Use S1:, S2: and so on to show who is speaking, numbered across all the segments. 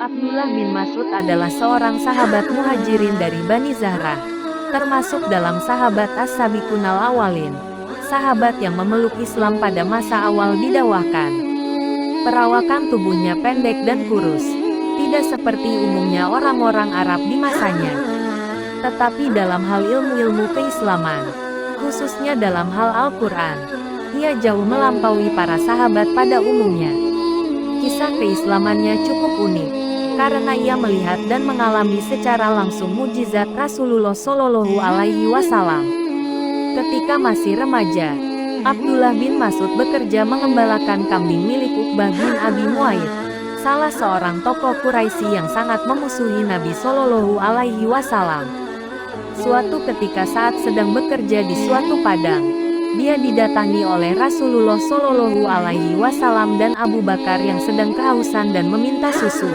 S1: Abdullah bin Mas'ud adalah seorang sahabat muhajirin dari Bani Zahrah, termasuk dalam sahabat as-sabiqunal awalin, sahabat yang memeluk Islam pada masa awal didakwahkan. Perawakan tubuhnya pendek dan kurus, tidak seperti umumnya orang-orang Arab di masanya. Tetapi dalam hal ilmu-ilmu keislaman, khususnya dalam hal Al-Quran, ia jauh melampaui para sahabat pada umumnya. Kisah keislamannya cukup unik, karena ia melihat dan mengalami secara langsung mukjizat Rasulullah Shallallahu Alaihi Wasallam. Ketika masih remaja, Abdullah bin Mas'ud bekerja mengembalakan kambing milik Uqbah bin Abi Mu'aid, salah seorang tokoh Quraisy yang sangat memusuhi Nabi Shallallahu Alaihi Wasallam. Suatu ketika saat sedang bekerja di suatu padang, dia didatangi oleh Rasulullah Shallallahu Alaihi Wasallam dan Abu Bakar yang sedang kehausan dan meminta susu.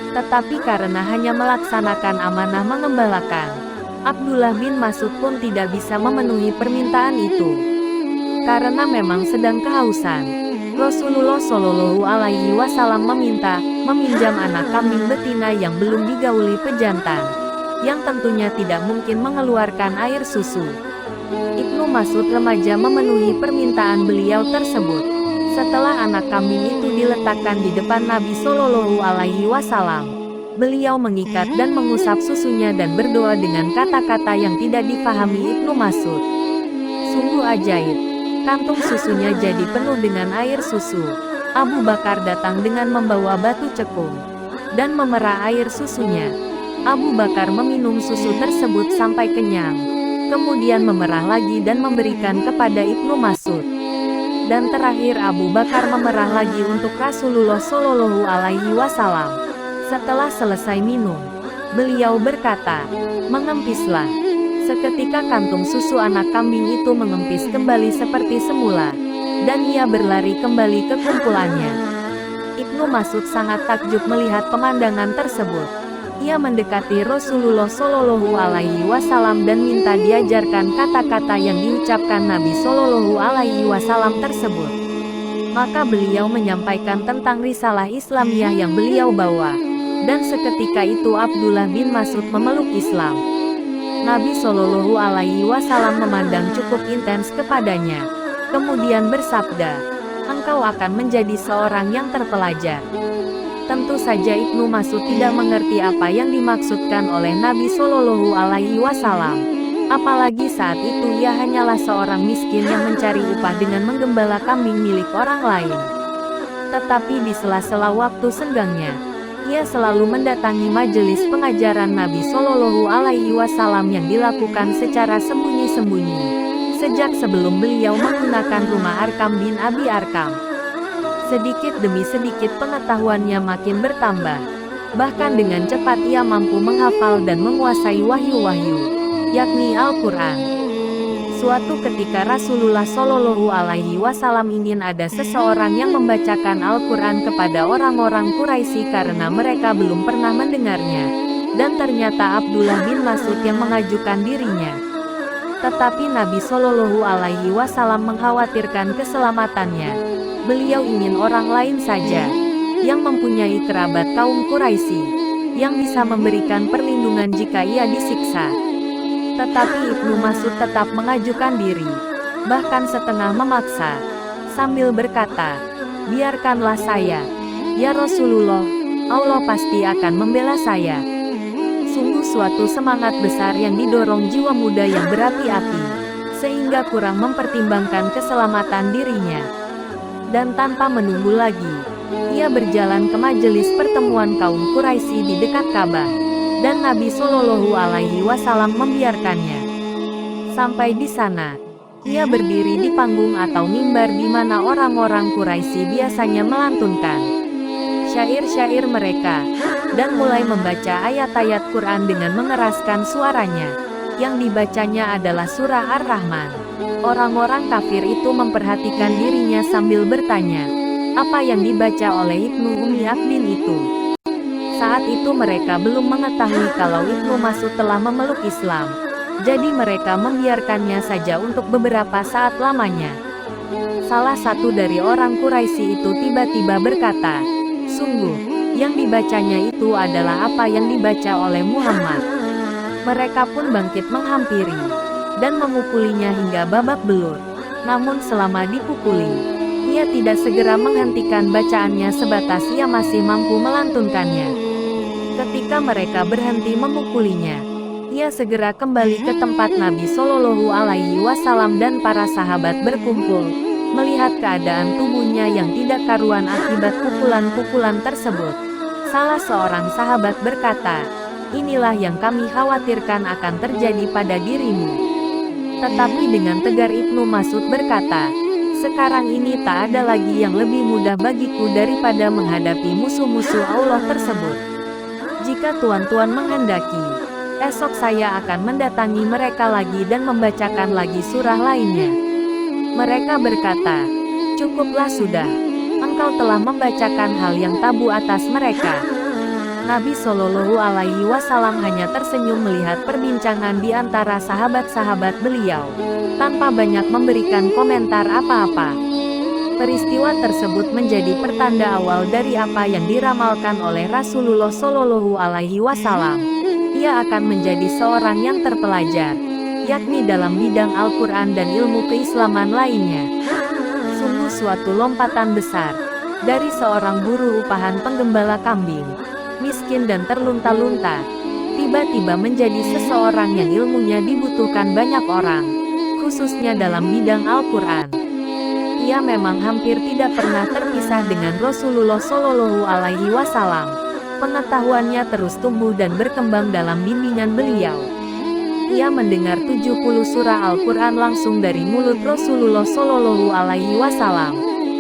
S1: Tetapi karena hanya melaksanakan amanah mengembalakan, Abdullah bin Mas'ud pun tidak bisa memenuhi permintaan itu. Karena memang sedang kehausan, Rasulullah Shallallahu Alaihi Wasallam meminjam anak kambing betina yang belum digauli pejantan, yang tentunya tidak mungkin mengeluarkan air susu. Ibnu Mas'ud remaja memenuhi permintaan beliau tersebut. Setelah anak kambing itu diletakkan di depan Nabi Shallallahu Alaihi Wasallam, beliau mengikat dan mengusap susunya dan berdoa dengan kata-kata yang tidak difahami Ibnu Mas'ud. Sungguh ajaib, kantung susunya jadi penuh dengan air susu. Abu Bakar datang dengan membawa batu cekung dan memerah air susunya. Abu Bakar meminum susu tersebut sampai kenyang, kemudian memerah lagi dan memberikan kepada Ibnu Mas'ud. Dan terakhir Abu Bakar memerah lagi untuk Rasulullah Shallallahu Alaihi Wasallam. Setelah selesai minum, beliau berkata, "Mengempislah." Seketika kantung susu anak kambing itu mengempis kembali seperti semula, dan ia berlari kembali ke kumpulannya. Ibnu Mas'ud sangat takjub melihat pemandangan tersebut. Ia mendekati Rasulullah Shallallahu Alaihi Wasallam dan minta diajarkan kata-kata yang diucapkan Nabi Shallallahu Alaihi Wasallam tersebut. Maka beliau menyampaikan tentang risalah Islamiyah yang beliau bawa, dan seketika itu Abdullah bin Mas'ud memeluk Islam. Nabi Shallallahu Alaihi Wasallam memandang cukup intens kepadanya, kemudian bersabda, "Engkau akan menjadi seorang yang terpelajar." Tentu saja Ibnu Mas'ud tidak mengerti apa yang dimaksudkan oleh Nabi Shallallahu Alaihi Wasallam. Apalagi saat itu ia hanyalah seorang miskin yang mencari upah dengan menggembala kambing milik orang lain. Tetapi di sela-sela waktu senggangnya, ia selalu mendatangi majelis pengajaran Nabi Shallallahu Alaihi Wasallam yang dilakukan secara sembunyi-sembunyi, sejak sebelum beliau menggunakan rumah Arkam bin Abi Arkam. Sedikit demi sedikit pengetahuannya makin bertambah. Bahkan dengan cepat ia mampu menghafal dan menguasai wahyu-wahyu, yakni Al-Quran. Suatu ketika Rasulullah Shallallahu Alaihi Wasallam ingin ada seseorang yang membacakan Al-Quran kepada orang-orang Quraisy karena mereka belum pernah mendengarnya. Dan ternyata Abdullah bin Mas'ud yang mengajukan dirinya. Tetapi Nabi Shallallahu Alaihi Wasallam mengkhawatirkan keselamatannya. Beliau ingin orang lain saja, yang mempunyai kerabat kaum Quraisy, yang bisa memberikan perlindungan jika ia disiksa. Tetapi Ibnu Mas'ud tetap mengajukan diri, bahkan setengah memaksa, sambil berkata, "Biarkanlah saya, ya Rasulullah, Allah pasti akan membela saya." Sungguh suatu semangat besar yang didorong jiwa muda yang berapi-api, sehingga kurang mempertimbangkan keselamatan dirinya. Dan tanpa menunggu lagi, ia berjalan ke majelis pertemuan kaum Quraisy di dekat Ka'bah, dan Nabi Shallallahu Alaihi Wasallam membiarkannya. Sampai di sana, ia berdiri di panggung atau mimbar di mana orang-orang Quraisy biasanya melantunkan syair-syair mereka, dan mulai membaca ayat-ayat Quran dengan mengeraskan suaranya. Yang dibacanya adalah surah Ar-Rahman. Orang-orang kafir itu memperhatikan dirinya sambil bertanya, apa yang dibaca oleh Ibnu Ummi Abdin itu? Saat itu mereka belum mengetahui kalau Ibnu Mas'ud telah memeluk Islam. Jadi mereka membiarkannya saja untuk beberapa saat lamanya. Salah satu dari orang Quraisy itu tiba-tiba berkata, "Sungguh, Yang dibacanya itu adalah apa yang dibaca oleh Muhammad. Mereka pun bangkit menghampiri dan memukulinya hingga babak belur. Namun selama dipukuli, ia tidak segera menghentikan bacaannya sebatas ia masih mampu melantunkannya. Ketika mereka berhenti memukulinya, ia segera kembali ke tempat Nabi Shallallahu Alaihi Wasallam dan para sahabat berkumpul, melihat keadaan tubuhnya yang tidak karuan akibat pukulan-pukulan tersebut. Salah seorang sahabat berkata, "Inilah yang kami khawatirkan akan terjadi pada dirimu." Tetapi dengan tegar Ibnu Mas'ud berkata, "Sekarang ini tak ada lagi yang lebih mudah bagiku daripada menghadapi musuh-musuh Allah tersebut. Jika tuan-tuan menghendaki, esok saya akan mendatangi mereka lagi dan membacakan lagi surah lainnya." Mereka berkata, "Cukuplah sudah. Engkau telah membacakan hal yang tabu atas mereka." Nabi Shallallahu Alaihi Wasallam hanya tersenyum melihat perbincangan di antara sahabat-sahabat beliau, tanpa banyak memberikan komentar apa-apa. Peristiwa tersebut menjadi pertanda awal dari apa yang diramalkan oleh Rasulullah Shallallahu Alaihi Wasallam. Ia akan menjadi seorang yang terpelajar, yakni dalam bidang Al-Quran dan ilmu keislaman lainnya. Sungguh suatu lompatan besar, dari seorang buruh upahan penggembala kambing, miskin dan terlunta-lunta, tiba-tiba menjadi seseorang yang ilmunya dibutuhkan banyak orang, khususnya dalam bidang Al-Quran. Ia memang hampir tidak pernah terpisah dengan Rasulullah Shallallahu Alaihi Wasallam. Pengetahuannya terus tumbuh dan berkembang dalam bimbingan beliau. Ia mendengar 70 surah Al-Quran langsung dari mulut Rasulullah Shallallahu Alaihi Wasallam,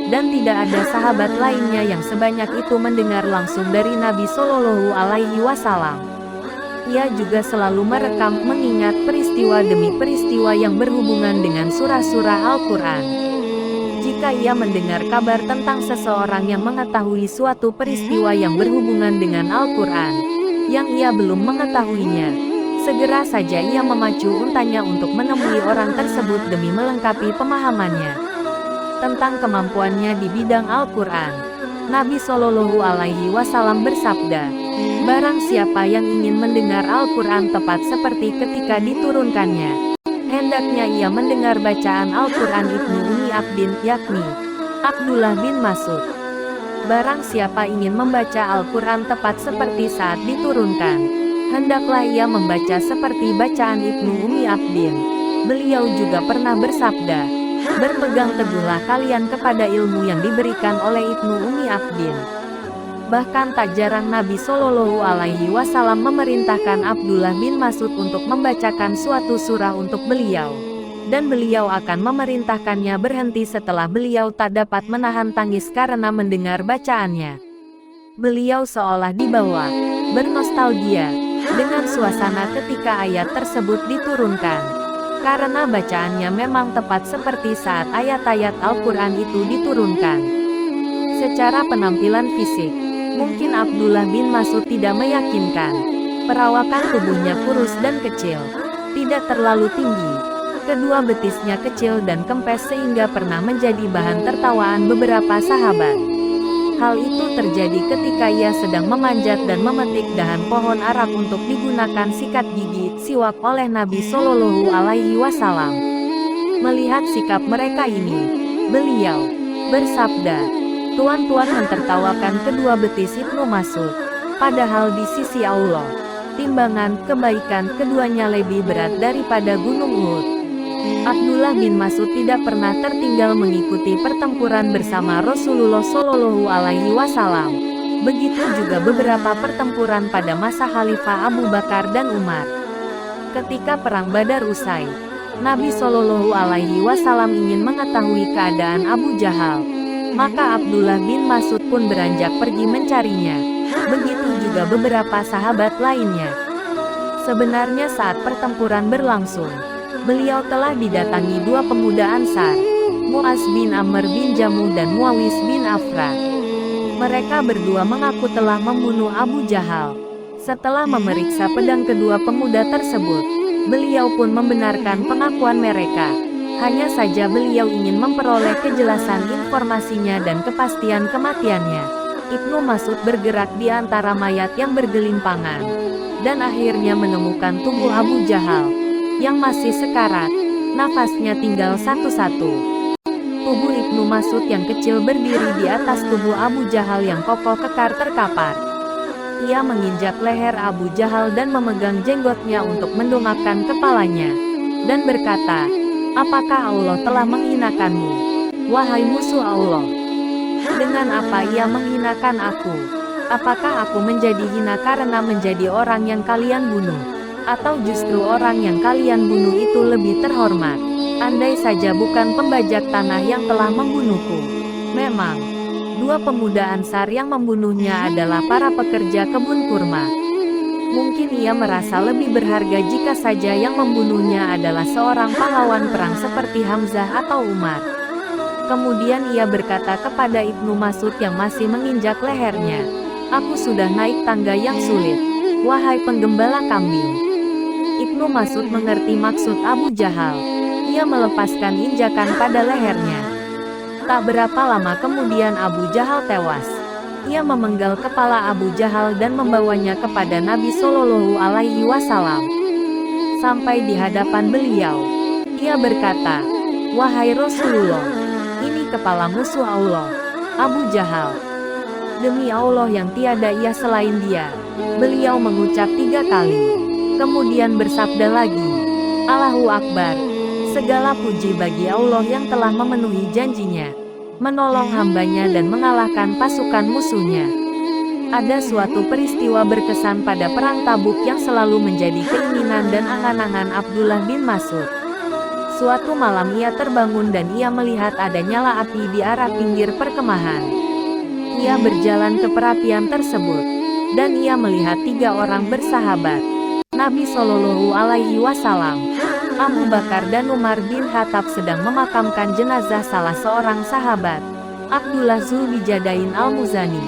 S1: dan tidak ada sahabat lainnya yang sebanyak itu mendengar langsung dari Nabi Shallallahu Alaihi Wasallam. Ia juga selalu merekam mengingat peristiwa demi peristiwa yang berhubungan dengan surah-surah Al-Quran. Jika ia mendengar kabar tentang seseorang yang mengetahui suatu peristiwa yang berhubungan dengan Al-Quran, yang ia belum mengetahuinya, segera saja ia memacu untanya untuk menemui orang tersebut demi melengkapi pemahamannya tentang kemampuannya di bidang Al-Quran. Nabi Shallallahu Alaihi Wasallam bersabda, "Barang siapa yang ingin mendengar Al-Quran tepat seperti ketika diturunkannya, hendaknya ia mendengar bacaan Al-Quran Ibnu Ummi Abdin, yakni Abdullah bin Mas'ud. Barang siapa ingin membaca Al-Quran tepat seperti saat diturunkan, hendaklah ia membaca seperti bacaan Ibnu Ummi Abdin." Beliau juga pernah bersabda, "Berpegang teguhlah kalian kepada ilmu yang diberikan oleh Ibnu Ummi Abdin." Bahkan tak jarang Nabi Shallallahu Alaihi Wasallam memerintahkan Abdullah bin Mas'ud untuk membacakan suatu surah untuk beliau, dan beliau akan memerintahkannya berhenti setelah beliau tak dapat menahan tangis karena mendengar bacaannya. Beliau seolah dibawa bernostalgia dengan suasana ketika ayat tersebut diturunkan, karena bacaannya memang tepat seperti saat ayat-ayat Al-Quran itu diturunkan. Secara penampilan fisik, mungkin Abdullah bin Mas'ud tidak meyakinkan. Perawakan tubuhnya kurus dan kecil, tidak terlalu tinggi. Kedua betisnya kecil dan kempes sehingga pernah menjadi bahan tertawaan beberapa sahabat. Hal itu terjadi ketika ia sedang memanjat dan memetik dahan pohon arak untuk digunakan sikat gigi, siwak oleh Nabi Shallallahu Alaihi Wasallam. Melihat sikap mereka ini, beliau bersabda, "Tuan-tuan mentertawakan kedua betis Ibnu Mas'ud. Padahal di sisi Allah, timbangan kebaikan keduanya lebih berat daripada gunung Uhud." Abdullah bin Mas'ud tidak pernah tertinggal mengikuti pertempuran bersama Rasulullah Shallallahu Alaihi Wasallam. Begitu juga beberapa pertempuran pada masa Khalifah Abu Bakar dan Umar. Ketika perang Badar usai, Nabi Shallallahu Alaihi Wasallam ingin mengetahui keadaan Abu Jahal. Maka Abdullah bin Mas'ud pun beranjak pergi mencarinya. Begitu juga beberapa sahabat lainnya. Sebenarnya saat pertempuran berlangsung, beliau telah didatangi dua pemuda Ansar, Mu'az bin Amr bin Jamuh dan Muawis bin Afra. Mereka berdua mengaku telah membunuh Abu Jahal. Setelah memeriksa pedang kedua pemuda tersebut, beliau pun membenarkan pengakuan mereka. Hanya saja beliau ingin memperoleh kejelasan informasinya dan kepastian kematiannya. Ibnu Mas'ud bergerak di antara mayat yang bergelimpangan, dan akhirnya menemukan tubuh Abu Jahal, yang masih sekarat, nafasnya tinggal satu-satu. Tubuh Ibnu Mas'ud yang kecil berdiri di atas tubuh Abu Jahal yang kokoh kekar terkapar. Ia menginjak leher Abu Jahal dan memegang jenggotnya untuk mendongakkan kepalanya, dan berkata, "Apakah Allah telah menghinakanmu, wahai musuh Allah? Dengan apa ia menghinakan aku? Apakah aku menjadi hina karena menjadi orang yang kalian bunuh? Atau justru orang yang kalian bunuh itu lebih terhormat? Andai saja bukan pembajak tanah yang telah membunuhku." Memang, dua pemuda Ansar yang membunuhnya adalah para pekerja kebun kurma. Mungkin ia merasa lebih berharga jika saja yang membunuhnya adalah seorang pahlawan perang seperti Hamzah atau Umar. Kemudian ia berkata kepada Ibnu Mas'ud yang masih menginjak lehernya, "Aku sudah naik tangga yang sulit, wahai penggembala kambing." Ibnu Mas'ud mengerti maksud Abu Jahal. Ia melepaskan injakan pada lehernya. Tak berapa lama kemudian Abu Jahal tewas. Ia memenggal kepala Abu Jahal dan membawanya kepada Nabi Shallallahu Alaihi Wasallam. Sampai di hadapan beliau, ia berkata, "Wahai Rasulullah, ini kepala musuh Allah, Abu Jahal. Demi Allah yang tiada ia selain dia." Beliau mengucap 3 kali. Kemudian bersabda lagi, "Allahu Akbar. Segala puji bagi Allah yang telah memenuhi janjinya, menolong hambanya dan mengalahkan pasukan musuhnya." Ada suatu peristiwa berkesan pada perang Tabuk yang selalu menjadi keinginan dan angan-angan Abdullah bin Mas'ud. Suatu malam ia terbangun dan ia melihat ada nyala api di arah pinggir perkemahan. Ia berjalan ke perapian tersebut, dan ia melihat 3 orang bersahabat, Nabi Shallallahu Alaihi Wasallam, Abu Bakar dan Umar bin Khattab sedang memakamkan jenazah salah seorang sahabat, Abdullah Zulbijadain Al-Muzani.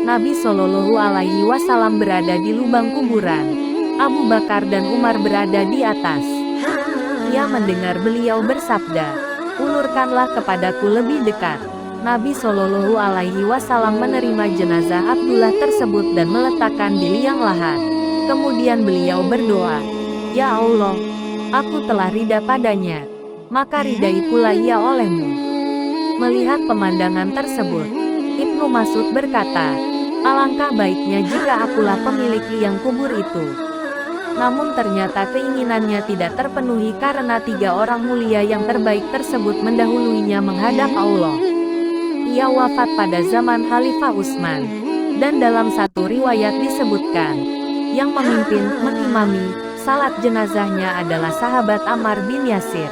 S1: Nabi Shallallahu Alaihi Wasallam berada di lubang kuburan, Abu Bakar dan Umar berada di atas. Ia mendengar beliau bersabda, "Ulurkanlah kepadaku lebih dekat." Nabi Shallallahu Alaihi Wasallam menerima jenazah Abdullah tersebut dan meletakkan di liang lahat. Kemudian beliau berdoa, "Ya Allah, aku telah ridha padanya, maka ridai pula ia olehmu." Melihat pemandangan tersebut, Ibnu Mas'ud berkata, "Alangkah baiknya jika akulah pemilik liang kubur itu." Namun ternyata keinginannya tidak terpenuhi karena 3 orang mulia yang terbaik tersebut mendahuluinya menghadap Allah. Ia wafat pada zaman Khalifah Utsman, dan dalam satu riwayat disebutkan, yang memimpin, mengimami salat jenazahnya adalah sahabat Ammar bin Yasir.